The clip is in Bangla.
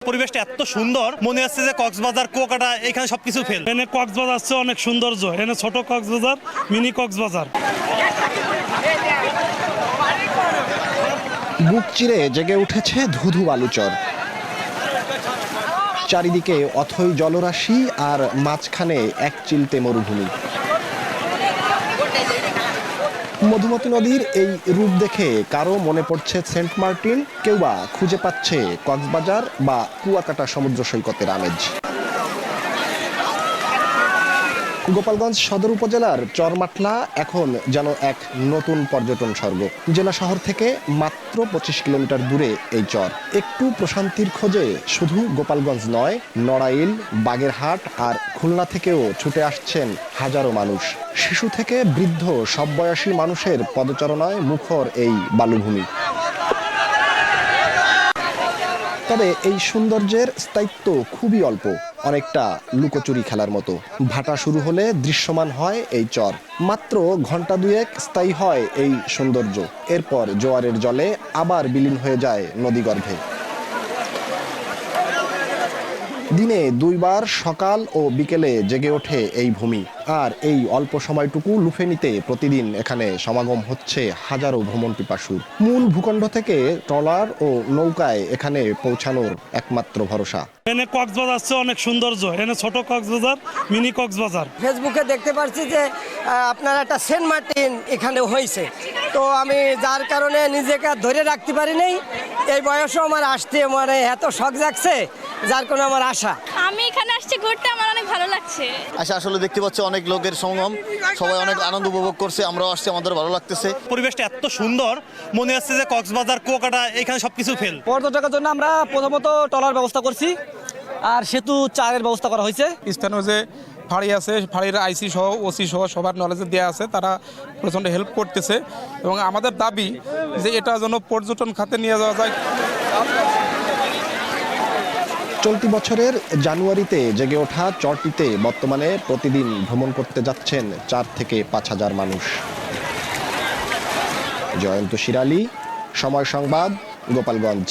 পরিবেশটা এত সুন্দর, মনে হচ্ছে যে কক্সবাজার কুয়াকাটা এখানে সবকিছু ফেল। এনে কক্সবাজার আছে অনেক সৌন্দর্য, এনে ছোট কক্সবাজার, মিনি কক্সবাজার। বুক চিরে জেগে উঠেছে ধুধু বালুচর। চারিদিকে অথই জলরাশি আর মাঝখানে এক চিলতে মরুভূমি। মধুমতি নদীর এই রূপ দেখে কারো মনে পড়ছে সেন্ট মার্টিন, কেউ বা খুঁজে পাচ্ছে কক্সবাজার বা কুয়াকাটা সমুদ্র সৈকতের আমেজ। গোপালগঞ্জ সদর উপজেলার চরমাটলা এখন যেন এক নতুন পর্যটন স্বর্গ। জেলা শহর থেকে মাত্র 25 কিলোমিটার দূরে এই চর। একটু প্রশান্তির খোঁজে শুধু গোপালগঞ্জ নয়, নড়াইল, বাগেরহাট আর খুলনা থেকেও ছুটে আসছেন হাজারো মানুষ। শিশু থেকে বৃদ্ধ সব বয়সী মানুষের পদচারণায় মুখর এই বালুভূমি। তবে এই সৌন্দর্যের স্থায়িত্ব খুবই অল্প, অনেকটা লুকোচুরি খেলার মতো। ভাটা শুরু হলে দৃশ্যমান হয় এই চর, মাত্র ঘন্টা দুয়েক স্থায়ী হয় এই সৌন্দর্য। এরপর জোয়ারের জলে আবার বিলীন হয়ে যায় নদীগর্ভে। দিনে দুইবার সকাল ও বিকেলে জেগে ওঠে এই ভূমি, আর এই অল্প সময়টুকু লুফে নিতে প্রতিদিন এখানে সমাগম হচ্ছে হাজারো ভ্রমণ পিপাসুর। মূল ভূখণ্ড থেকে ট্রলার ও নৌকায় এখানে পৌঁছানোর একমাত্র ভরসা। এনে কক্সবাজার আছে অনেক সৌন্দর্য, এনে ছোট কক্সবাজার, মিনি কক্সবাজার। ফেসবুকে দেখতে পাচ্ছি যে আপনার একটা সেন্ট মার্টিন এখানে হয়েছে, তো আমি যার কারণে নিজেকে আর ধরে রাখতে পারি নাই। এই বয়সেও আমার আসতে মানে এত শখ জাগছে, যার কোনো আমার আশা। আমি এখানে আসছি ঘুরতে, আমার অনেক ভালো লাগছে। আচ্ছা, আসলে দেখতে পাচ্ছি অনেক লোকের সমাগম, সবাই অনেক আনন্দ উপভোগ করছে, আমরাও আসছি, আমাদের ভালো লাগতেছে। পরিবেশটা এত সুন্দর, মনে হচ্ছে যে কক্সবাজার কুয়াকাটা এখানে সবকিছু ফেল। পর্যটকের জন্য আমরা প্রথমত ট্রলার ব্যবস্থা করছি, আর সেতু 4-এর ব্যবস্থা করা হয়েছে। স্থানীয় যে ফাঁড়ি আছে, ফাঁড়ির আইসি সহ ওসি সহ সবার নলেজে দেওয়া আছে, তারা প্রচণ্ড হেল্প করতেছে এবং আমাদের দাবি যে এটা যেন পর্যটন খাতে নিয়ে যাওয়া যায়। চলতি বছরের জানুয়ারিতে জেগে ওঠা চরটিতে বর্তমানে প্রতিদিন ভ্রমণ করতে যাচ্ছেন 4 থেকে 5 হাজার মানুষ। জয়ন্ত শিরালি, সময় সংবাদ, গোপালগঞ্জ।